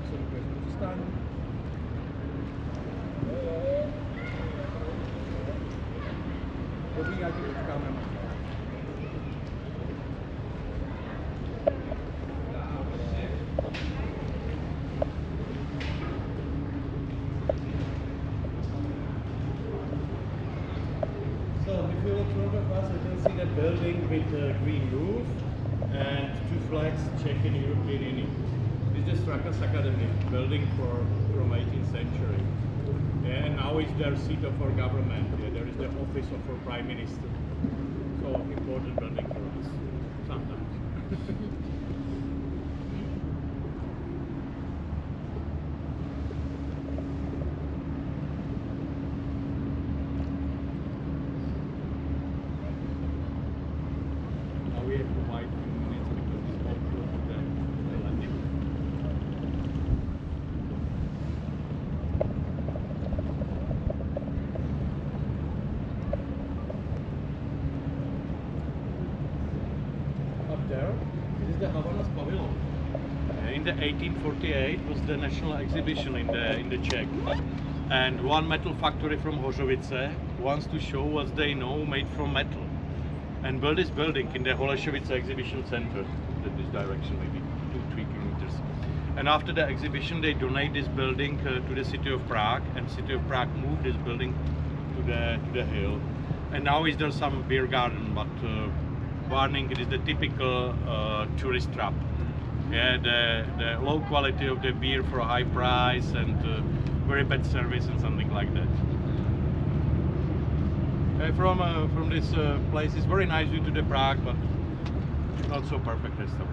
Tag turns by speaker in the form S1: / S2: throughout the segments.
S1: absolutně přistání. Dobrý, já ti počkáme. So if you look front of us, you can see that building with a green roof and two flags, Czech and European Union. This is the Strakas Academy, building from 18th century. Yeah, and now it's their seat of our government. Yeah, there is the office of our Prime Minister. So important building for us, sometimes. Now we have to wait a few minutes because this boat goes to the landing. Up there, this is the Havana's pavilion. In the 1848 was the national exhibition in the Czech, and one metal factory from Hořovice wants to show what they know made from metal, and build this building in the Holešovice exhibition center. In this direction, maybe 2-3 kilometers. And after the exhibition, they donate this building to the city of Prague, and city of Prague moved this building to the hill. And now is there some beer garden, but warning, it is the typical tourist trap. Yeah, the low quality of the beer for a high price and very bad service and something like that. From this place, it's very nice view to the Prague, but not so perfect restaurant.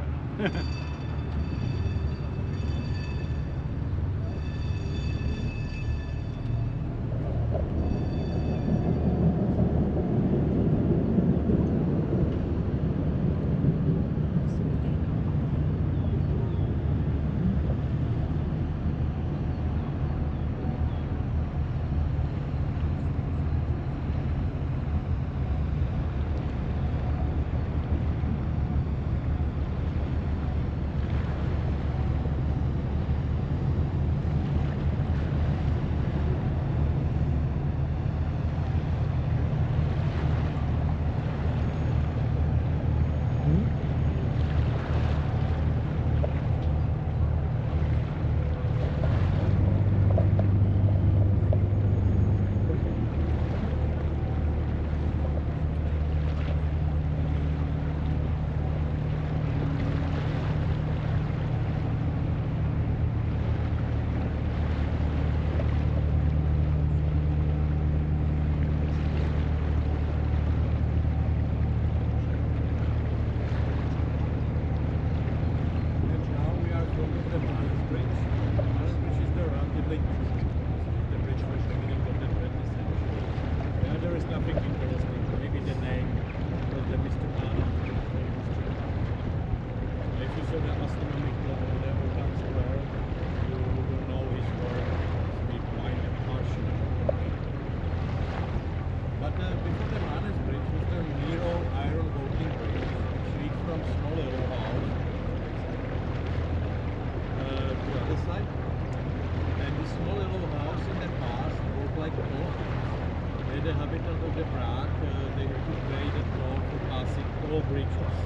S1: The habitant of the Prague, they have to pay the toll for passing all bridges.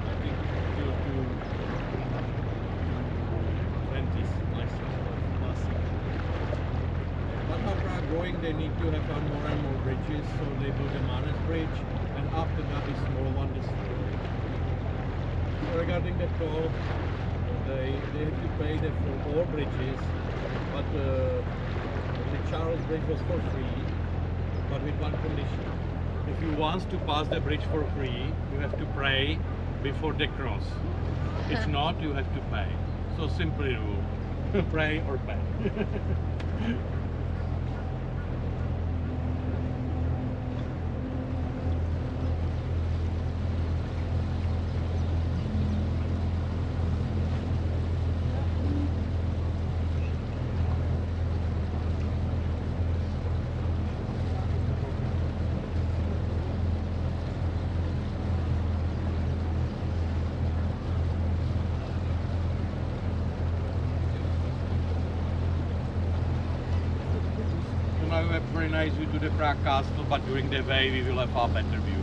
S1: I think till to 20s license passing. But how Prague growing, they need to have more and more bridges, so they build the Manes Bridge, and after that the small one destroyed. So regarding the toll, they have to pay for all bridges, but the Charles Bridge was for free. But with one condition. If you want to pass the bridge for free, you have to pray before the cross. If not, you have to pay. So simple rule. Pray or pay. now we have very nice view to the Prague castle, but during the way we will have a better view.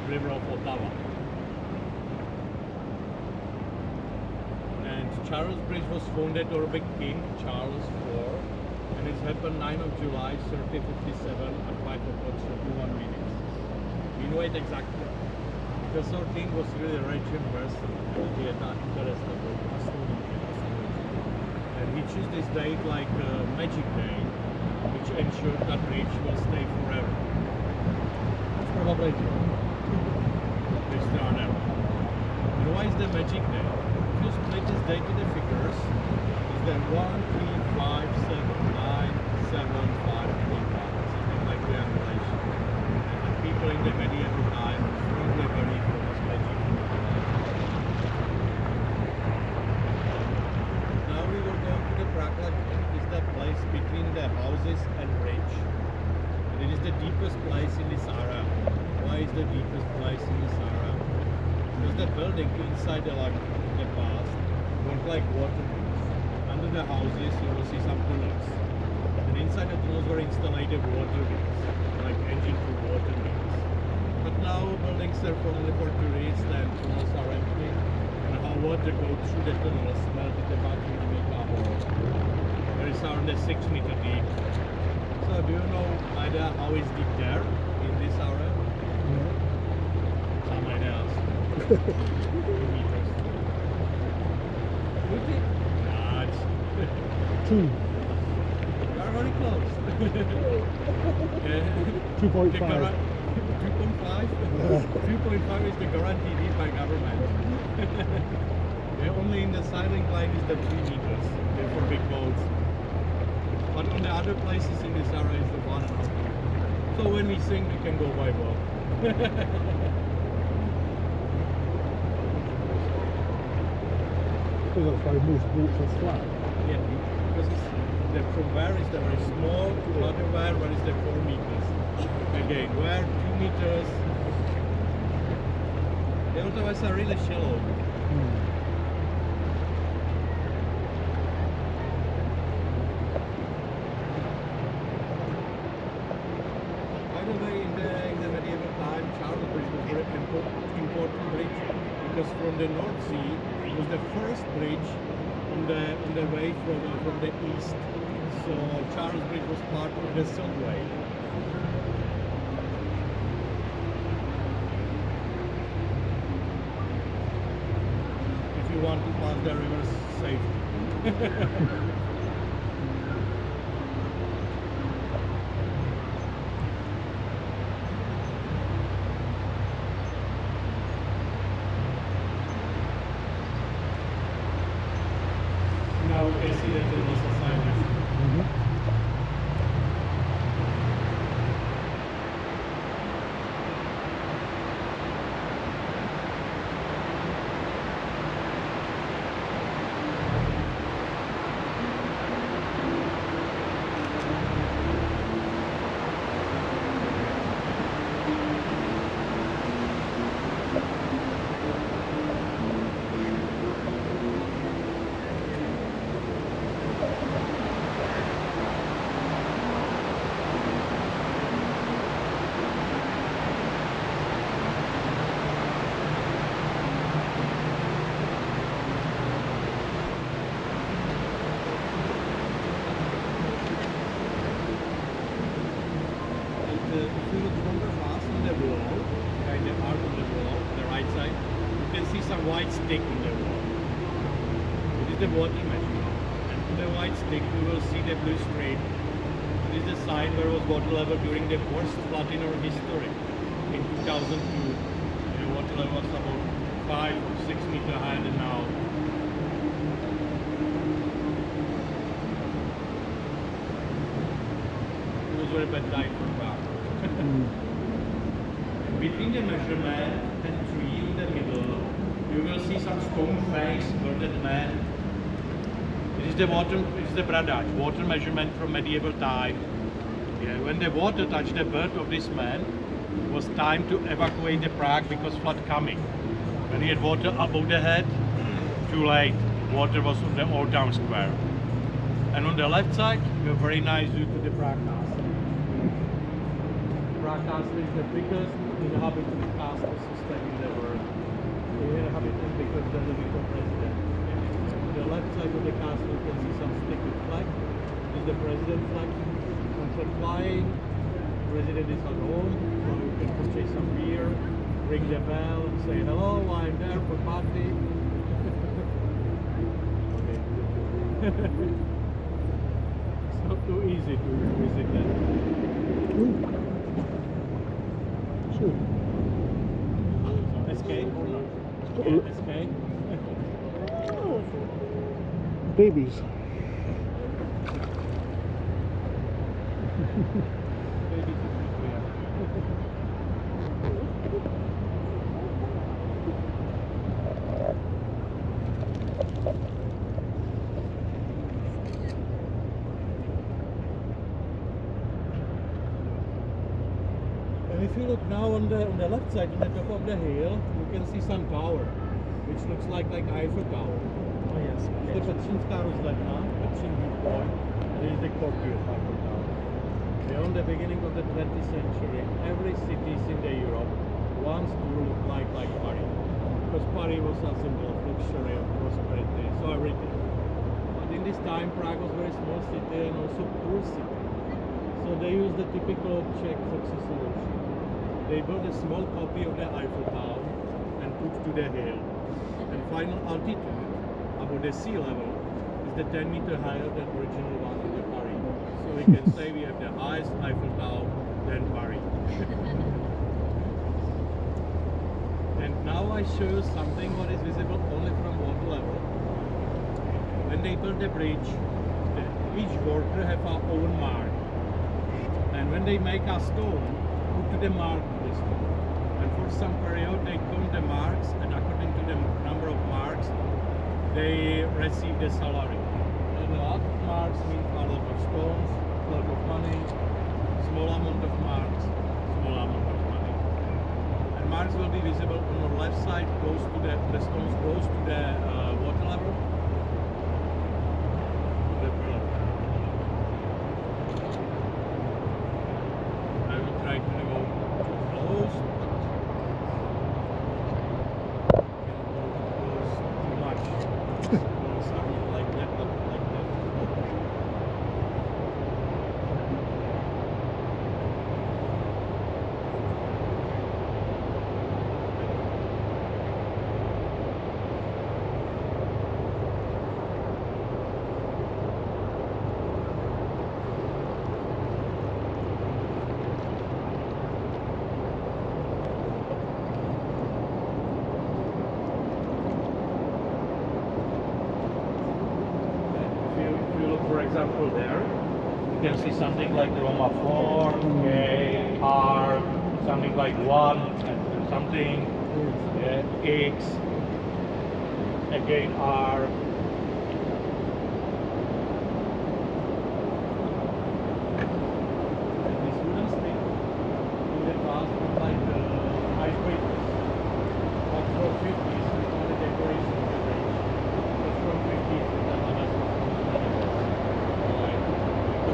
S1: River of Vltava. And Charles Bridge was founded over by King Charles IV, and it happened 9 of July 1357 at 5 o'clock 31 minutes. We know it exactly because our king was really rich and wealthy, and he had that interest in astronomy. And he chose this date like a magic day, which ensured that bridge will stay forever. It's probably true. And why is the magic day? If you split this day to the figures, it's then 1, 3, 5, 7, 9, 7, 5, 3, 5, something like triangulation. And the people in the medieval time strongly believed in this magic. Now we will go to the Prague Lagoon. It is the place between the houses and bridge. And it is the deepest place in this area. Why is the deepest place in this area? Because the building inside the lagoon in the past looked like water wheels. Under the houses you will see some tunnels. And inside the tunnels were installed water wheels, like engine for water wheels. But now buildings are only for tourists and tunnels are empty. And how water goes through the tunnels melt at the bottom to make a hole. There is around 6 meters deep. So do you know idea how is deep there in this area? Some ideas. 2 meters. 50? Nah, it's
S2: 2.
S1: you are very close.
S2: 2.5.
S1: 2.5? 2.5 is the guarantee deep by government. Only in the silent line is the 3 meters for big boats. But on the other places in this area is the 1.5 meters. So when we sing, we can go by boat.
S2: Because that's why most boats are flat.
S1: Yeah, because from where is the very small to other where is the 4 meters. Again, where 2 meters. The Vltavas are really shallow. By the way, in the medieval time, Charles Bridge was a very important bridge because from the North Sea it was the first bridge on the way from the east. So Charles Bridge was part of the Silk Way. If you want to pass the rivers safely. Now we can see that there was a silence. white stick on the wall. It is the water measurement. And on the white stick you will see the blue stream. It is the sign where was water level during the worst flood in our history in 2002. The water level was about 5 or 6 meters higher than now. It was very bad time for Prague. Between the measurement and tree in the middle, you will see some stone face where that man. It is the Bradach, water measurement from medieval time. Yeah, when the water touched the birth of this man, it was time to evacuate the Prague because flood coming. When he had water above the head, too late. Water was on the old town square. And on the left side, you have a very nice view to the Prague Castle. Prague Castle is the biggest inhabited castle system in the world. The inhabited because the living president. On the left side of the castle, you can see some stick with flag. This is the president flag. When flying, the president is at home, so you can purchase some beer, ring the bell, and say hello, I'm there for party. It's not too easy to visit that.
S2: Sure.
S1: Escape or not? Yeah, escape.
S2: Babies.
S1: If you look now on the left side, on the top of the hill, you can see some tower, which looks like Eiffel Tower.
S3: Oh yes.
S1: The Petřínská rozhledna, Petřín viewpoint, and this is the copy of Eiffel Tower. Beyond the beginning of the 20th century, every city in the Europe wants to look like Paris, because Paris was a symbol of luxury, of prosperity, so everything. But in this time, Prague was a very small city and also poor city. So they used the typical Czech Foxy solution. They built a small copy of the Eiffel Tower and put to the hill. And final altitude above the sea level is the 10 meters higher than original one in the Paris. So we can say we have the highest Eiffel Tower than Paris. And now I show you something what is visible only from water level. When they built the bridge, each worker have our own mark. And when they make a stone, put to the mark this stone. And for some period they count the marks, and according to the number of marks, they receive the salary. And a lot of marks mean a lot of stones, a lot of money, small amount of marks, small amount of money. And marks will be visible on the left side, close to the stones close to the water level. For example, there you can see something like Roma 4, K, R, something like 1, and something, X, again R. And this wooden stick in the past was like high weight, but for 50s we call it decoration of the bridge. But from 50s we have another.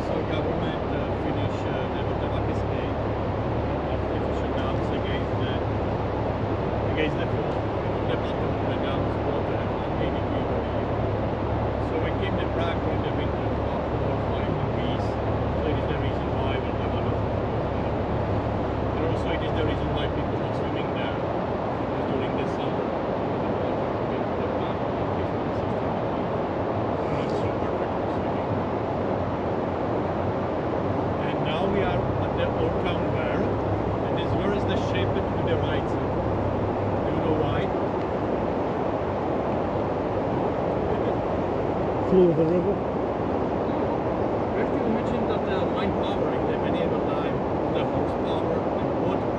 S1: Our government finished the Vltava cascade artificial dams against the flood. The bottom of the dams water at 180 degrees. So we came to Prague in the winter for 4 or 5 degrees. So it is the reason why Vltava doesn't flood. And also it is the reason why people are swimming there, because during the summer the water we are at the old town where, and this where is the shape to the right side. Do you know why?
S2: Flow of the river.
S1: You have to imagine that the mine power in the medieval time, the horsepower and water.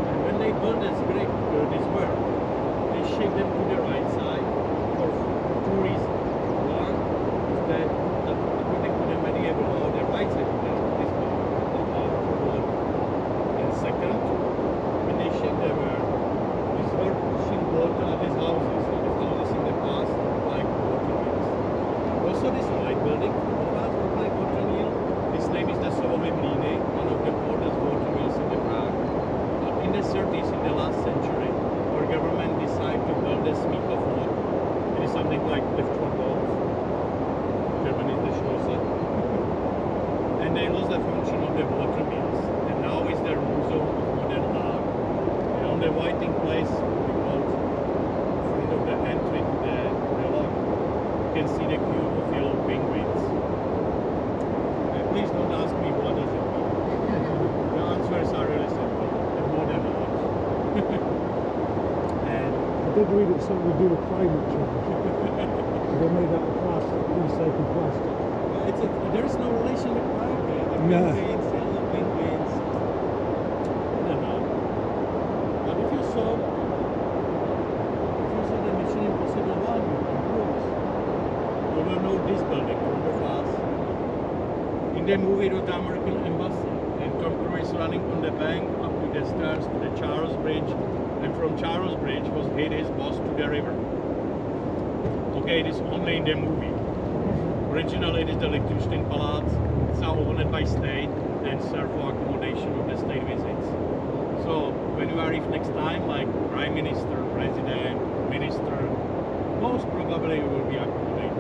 S1: And when they built this great, this well, they shaped them to the right side for two reasons. One is that according to the medieval law, the right side of this well, the power for water. And second, when they shaped the well, these were pushing water at these houses. So these houses in the past like water wheels. Also this white building from the past looked like water wheel. His name is the Solovy Mlýny, one of the oldest water wheels in the Prague. In the 30s, in the last century, our government decided to build the Smíchov Mod. It is something like lift for boats. German is the Schlosser. And they lost the function of the water wheels. And now is their museum of modern art. And on the whiting place, we built in front of the entry to the log, you can see the cube of yellow penguins. Please don't ask me what does it mean. The answers are really simple. The modern art. And
S2: I did read it's something to do with climate change. They're made out of plastic, recycled plastic.
S1: there is no relation with Prague. The penguins, yellow penguins. I don't know. But if you saw the Mission Impossible 1 on Cruise, you will know this building from the past. In the movie was the American embassy, and Tom Cruise running on the bank up to the stairs to the Charles Bridge, and from Charles Bridge was hit his boss to the river. Okay, it is only in the movie. Originally it is the Liechtenstein Palace. It's now owned by state and serve for accommodation of the state visits. So when you arrive next time, like Prime Minister, President, Minister, most probably you will be accommodated.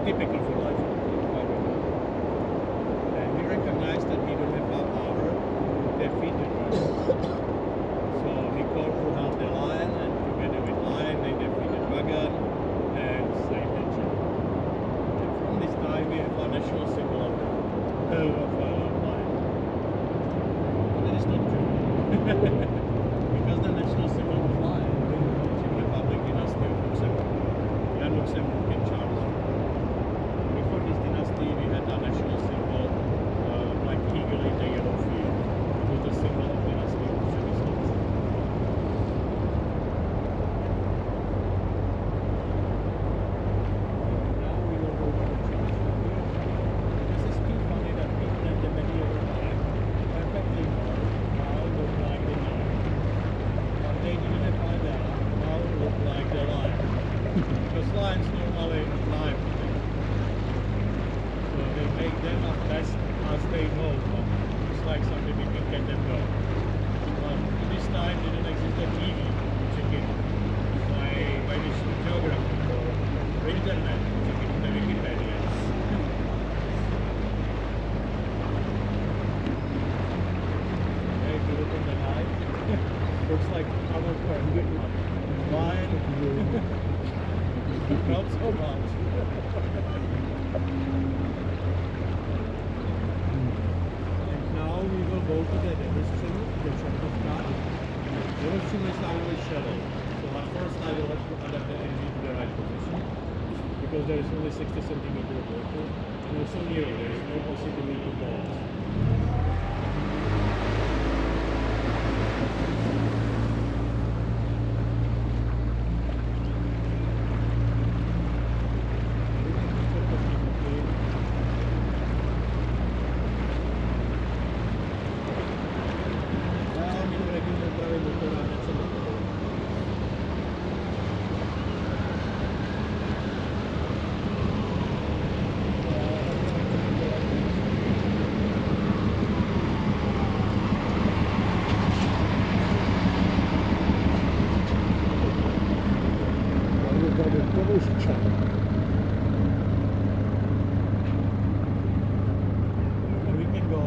S1: Typical for legend. And he recognized that he don't have power to defeat the dragon. So he called to help the lion, and together with lion they defeat the dragon and save the child. And from this time we have a national symbol of the lion. But that is not true. Because the national symbol of lion in the Czech Republic dynasty of Luxembourg. Jan Luxembourg and Charles. Before this dynasty, we had a national symbol like eagle in the yellow field. It was the symbol of dynasty of Luxembourg. Now we will go to the trees. This is too funny that people in the medieval time perfectly know how it looked like the lion. But they didn't have idea how it looked like the lion. Because lions normally live. So they make them as best as they know, but it's like something we can get them go. But this time didn't exist a TV to check it by National Geographic or internet to check it on the Wikipedia. Okay, if you look on the night, looks like almost a good one. Lion, not so much. Now we will go to the demonstration, the chunk of car. The instruments are really shallow. So at first I will have to adapt the engine to the right position because there is only 60 centimeters of water and also near there is no possibility to pause.
S2: Devil's Channel.
S1: And we can go.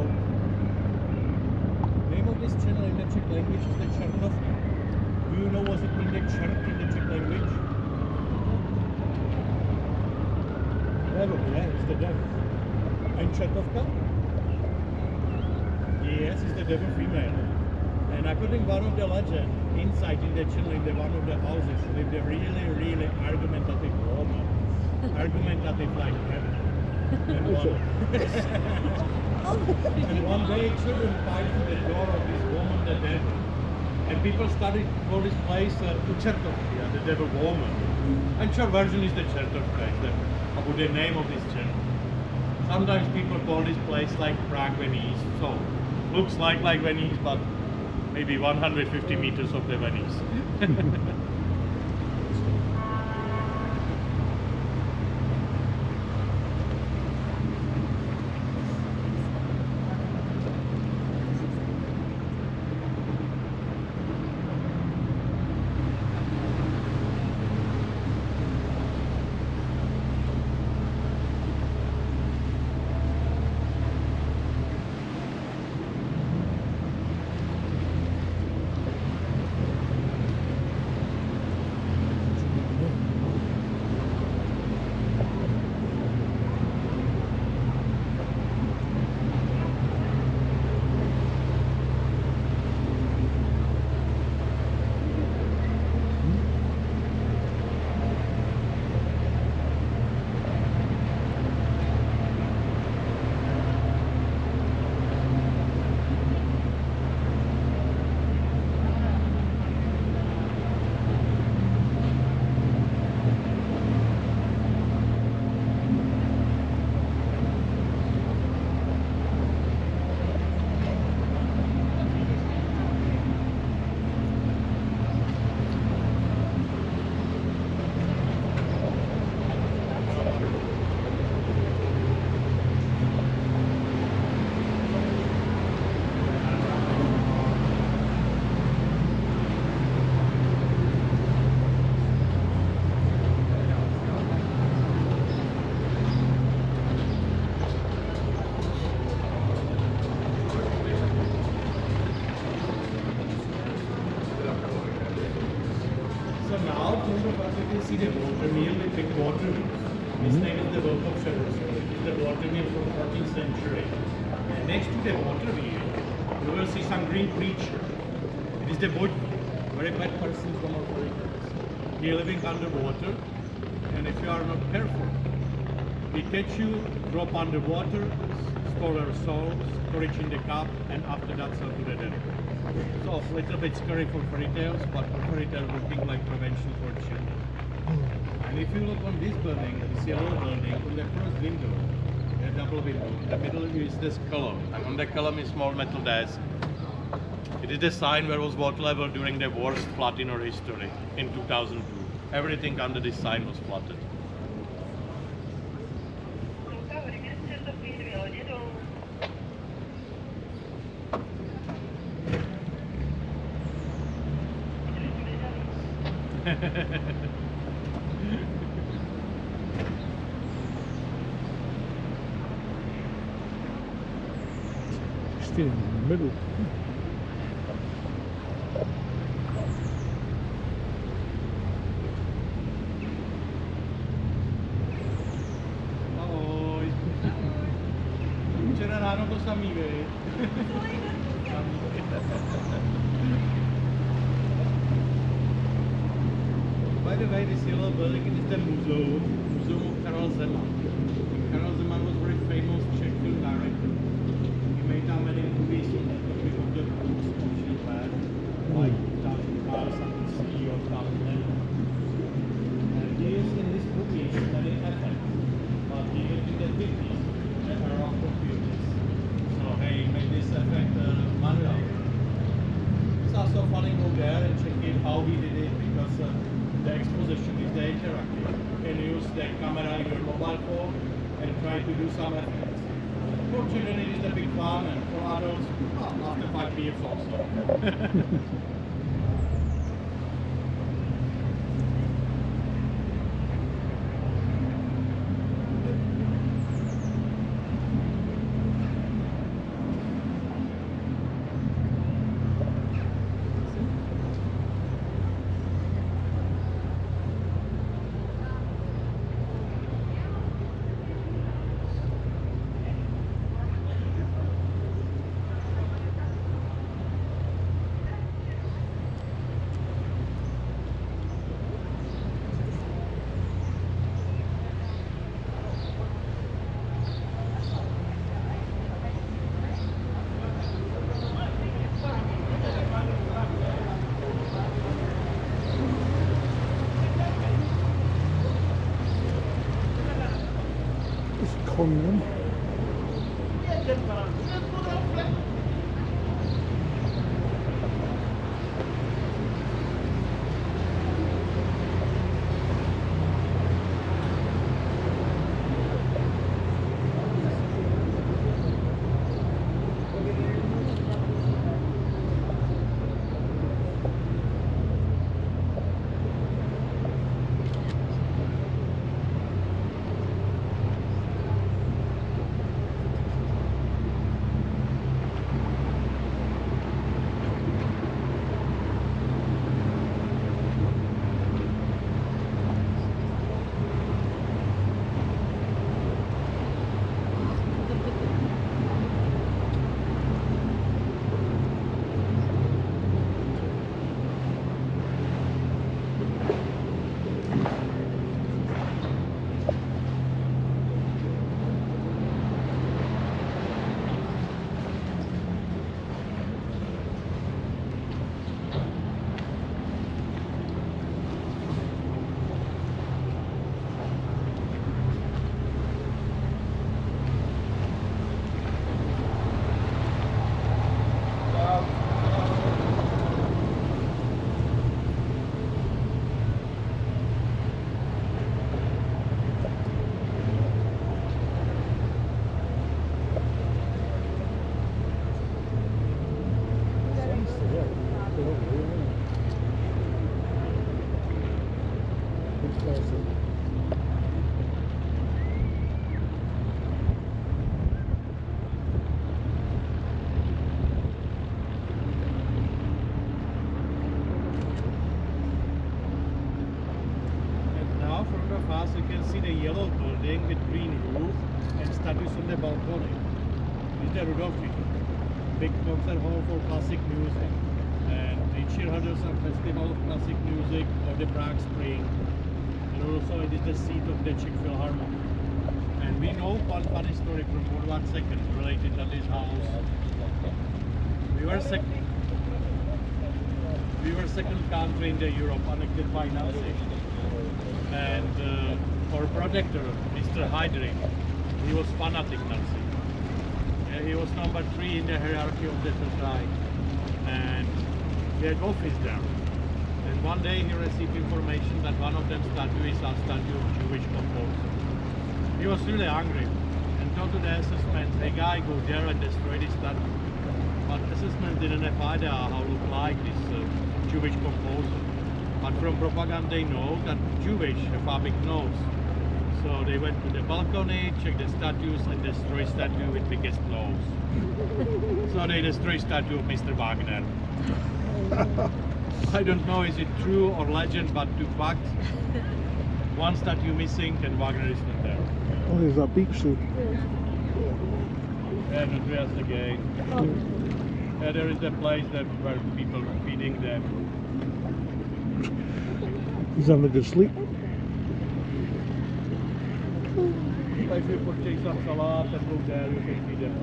S1: Name of this channel in the Czech language is the Čertovka. Do you know what it means, the Čert in the Czech language? Devil, yeah, it's the devil. And Čertovka? Yes, it's the devil female. And according to one of the legend, inside in the channel, in the one of the houses, lived a really argumentative woman. Argumentative like heaven. And one day children tied to the door of this woman, the devil. And people started to call this place Čertovka, the devil woman. And your version is the Čertovka, about the name of this channel. Sometimes people call this place like Prague, Venice. So looks like Venice, but maybe 150 meters of the Venice. See the water meal, the big water meal. His name is the Vltava. It's the water meal from 14th century. And next to the water meal, you will see some green creature. It is the boat, very bad person from our Philippines. He is living underwater, and if you are not careful, he catch you, drop underwater, store your soul, storage in the cup, and after that sell to the dead. So a little bit scary for fairy tales, but for fairy tales looking like prevention for children. And if you look on this building, this yellow building, on the first window, a double window, in the middle is this column, and on the column is small metal desk. It is the sign where was water level during the worst flood in our history, in 2002. Everything under this sign was flooded.
S2: Still in the middle.
S1: Ahoj. Včera ráno to samý, vej. By the way, this yellow building is the Museum of Karel Zeman. Karel Zeman was a very famous Czech film director. He made many movies on the topic of the social bad, like Cars and the Sea or Thousand. And he is in this movie studying effects, but he lived in the 50s, the era of computers. So he made this effect manual. It's also funny to go there and check in how he did it, because the exposition is the interactive. You can use the camera in your mobile phone and try to do some effects. For children it is the big fun, and for adults, well, after 5 p.m. also.
S2: balkon then.
S1: You can see the yellow building with green roof and statues on the balcony. This is the Rudolfi, big concert hall for classic music. And each year has some festival of classic music or the Prague Spring. And also it is the seat of the Czech Philharmonic. And we know one funny story from World War II related to this house. We were second country in the Europe annexed by Nazis. And our protector, Mr. Heydrich, he was fanatic Nazi. He was number 3 in the hierarchy of the Third Reich. And he had office there. And one day he received information that one of them statues is a statue of Jewish composer. He was really angry and told to the assessment, hey guy, go there and destroy this statue. But assessment didn't have idea how to look like this Jewish composer. But from propaganda they know that Jewish have a big nose. So they went to the balcony, checked the statues and destroy statue with biggest nose. So they destroy statue of Mr. Wagner. I don't know is it true or legend, but to fact, one statue missing and Wagner is not there.
S2: Oh, there's that beach suit.
S1: And address again. Yeah, there is a place that where people are feeding them.
S2: He's having a good sleep.
S1: If you purchase some salad and go there, you can feed them.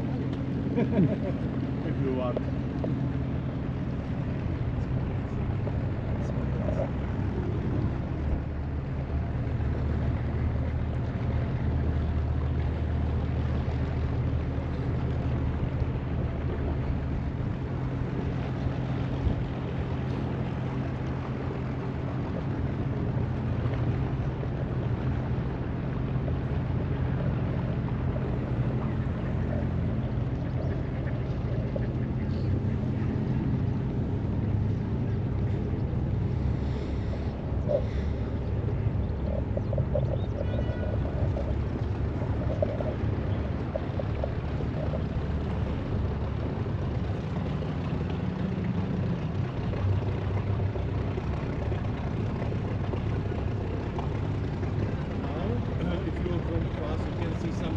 S1: If you want.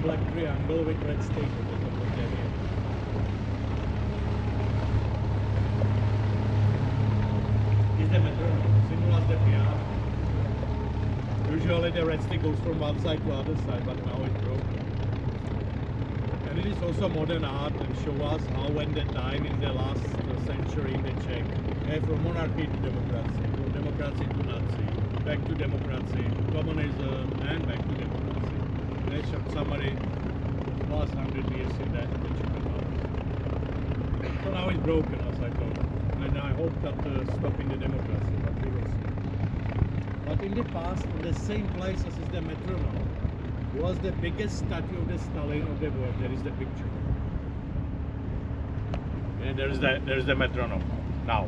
S1: Black triangle with red stake on the top of the area. Is the metronome, similar as the piano. Usually the red stick goes from one side to other side, but now it's broken. And it is also modern art and show us how when the time in the last century in the Czech, from monarchy to democracy, from democracy to Nazi, back to democracy, to communism and back to democracy. They showed summary
S2: last 100 years in the Czech Republic. So now it's broken, as I told you. And I hope that stopping the democracy, but we will see. But in the past, in the same place as is the metronome, was the biggest statue of the Stalin of the world. There is the picture.
S1: Yeah, there's the metronome now.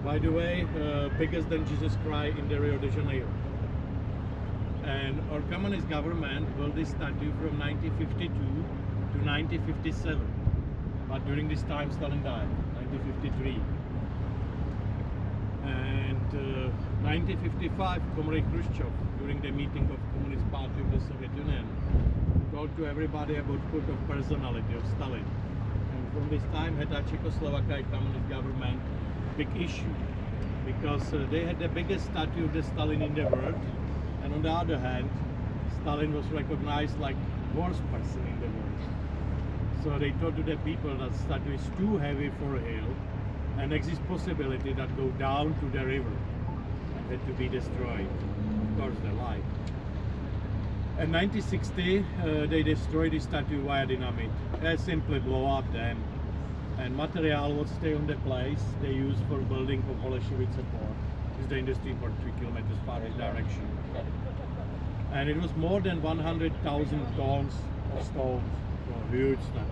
S2: By the way, biggest than Jesus Christ in the Rio de Janeiro. And our communist government built this statue from 1952 to 1957. But during this time Stalin died, 1953. And 1955, Comrade Khrushchev, during the meeting of Communist Party of the Soviet Union, told to everybody about cult of personality of Stalin. And from this time had a Czechoslovakia communist government big issue, because they had the biggest statue of the Stalin in the world, and on the other hand, Stalin was recognized like worst person in the world. So they told to the people that statue is too heavy for a hill, and exists possibility that go down to the river and had to be destroyed. Of course, they lied. In 1960, they destroyed the statue via dynamite. They simply blow up them, and material would stay on the place they use for building of Holešovice port. Is the industry port 3 kilometers far in direction. And it was more than 100,000 tons of stones. So huge stuff.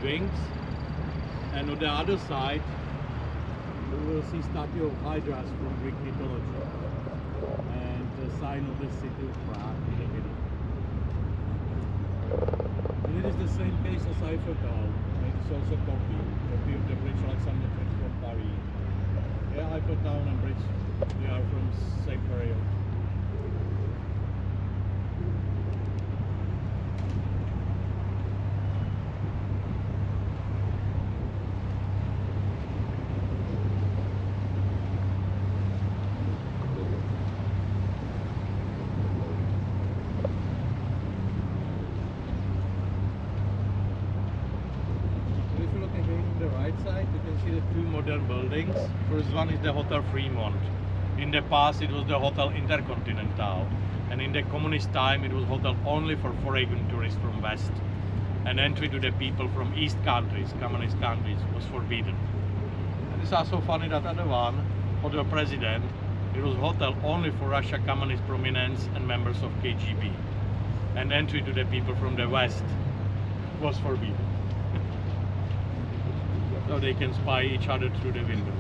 S2: Wings, and on the other side we will see statue of Hydras from Greek mythology and the sign of the city of Prague in the middle. And it is the same case as Eiffel Tower. It is also copy of the bridge Alexander from Paris. Yeah, Eiffel Tower and bridge, they are from same period. Buildings. First one is the Hotel Fremont. In the past it was the Hotel Intercontinental, and in the communist time it was hotel only for foreign tourists from West, and entry to the people from East countries, communist countries, was forbidden. And it's also funny that other one, Hotel President, it was hotel only for Russia communist prominents and members of KGB, and entry to the people from the West was forbidden. So they can spy each other through the window.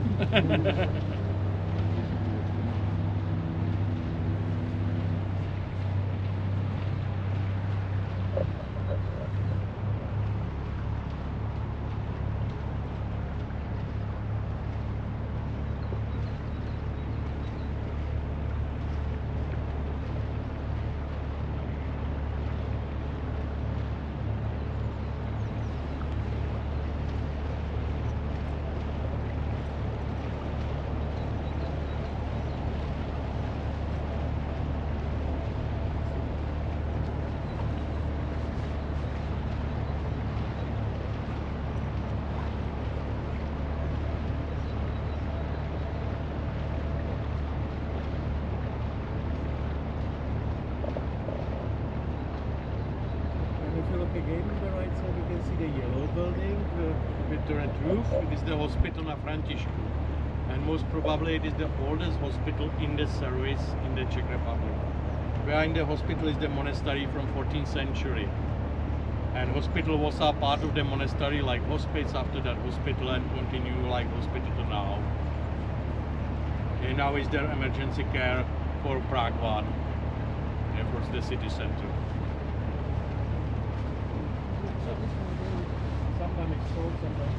S2: Again on the right side you can see the yellow building with the red roof. It is the Hospital na Františku, and most probably it is the oldest hospital in the service in the Czech Republic. Behind the hospital is the monastery from 14th century.
S1: And hospital was a part of the monastery, like hospice, after that hospital, and continue like hospital to now. And now is there emergency care for Prague 1, across the city center.
S2: Sometimes it's cold, sometimes.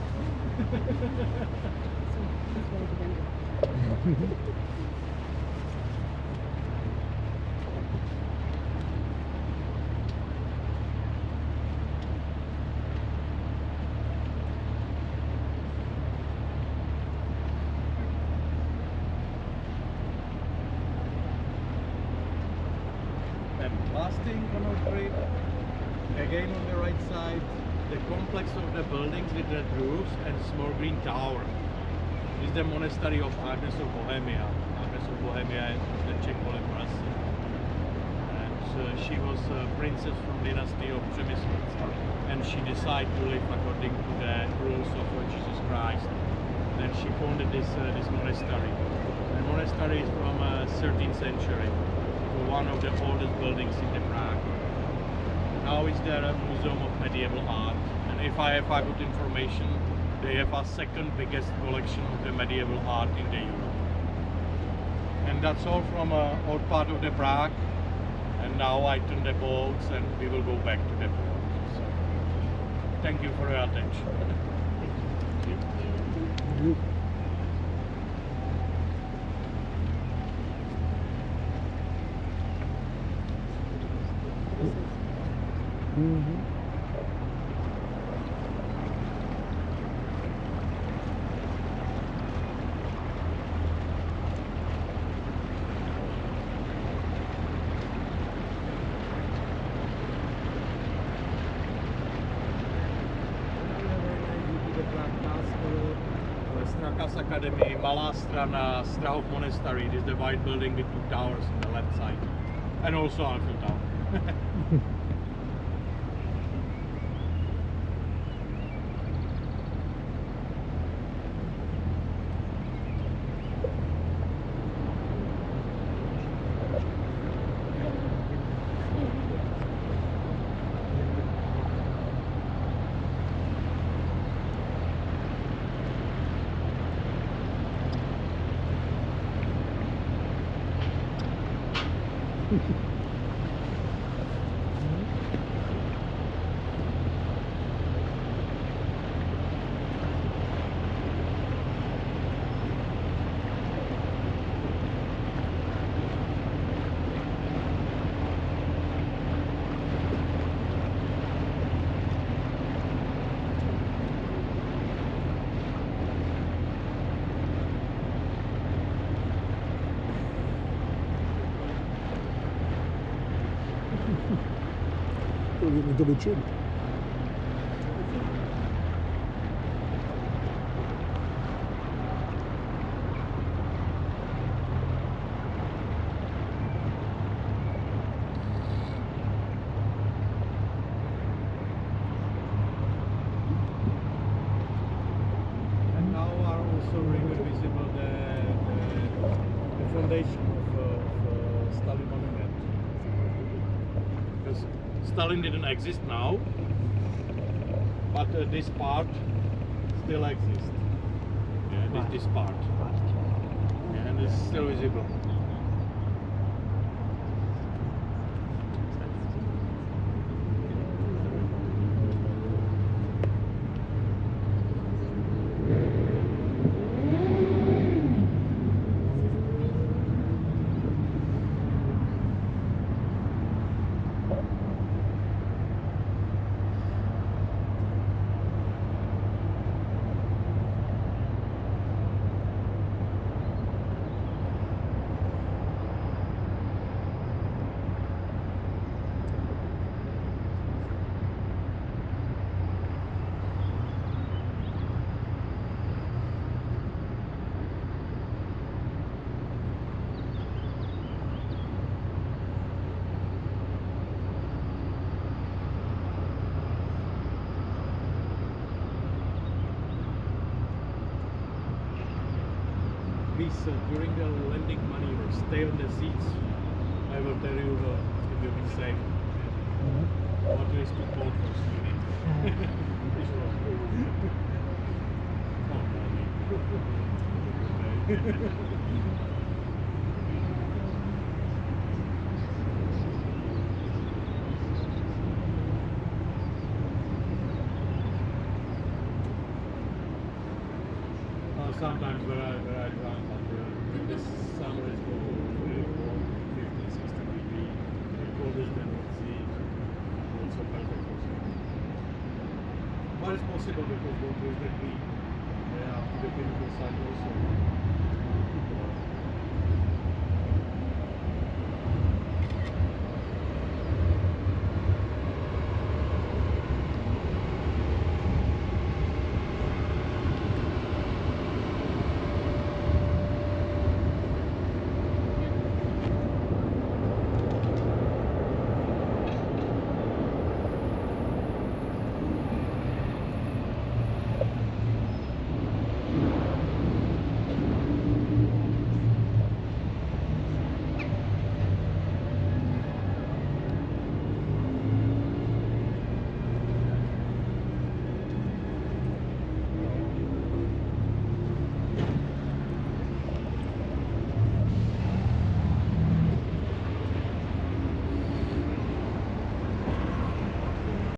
S1: And last thing on our trip, again on the right side, the complex of the buildings with red roofs and small green tower. This is the monastery of Agnes of Bohemia. Agnes of Bohemia is the Czech Holy Mercy. And she was a princess from dynasty of Přemyslovci. And she decided to live according to the rules of Jesus Christ. Then she founded this monastery. The monastery is from 13th century. One of the oldest buildings in the Prague. Now is there a museum of medieval art, and if I have good information, they have a second biggest collection of the medieval art in the Europe. And that's all from old part of the Prague. And now I turn the boats and we will go back to the port. So, thank you for your attention. Strakas Academy, Malá Strana, Strahov Monastery. This is the white building with 2 towers on the left side, and also Eiffel Tower.
S3: Give me double chin.
S2: And now are also really visible the foundation of Stalin monument.
S1: Because Stalin didn't exist now, but this part still exists. Yeah, this part. Yeah, and it's still visible.
S2: Please, during the landing maneuver, stay on the seats. I will tell you it will be safe. Water is too cold for swimming. Sometimes where I run, but the summer is very cold, 50, 60 degrees, colder than North Sea, not so perfect for swimming. But it's possible because water is the key to the chemical side also.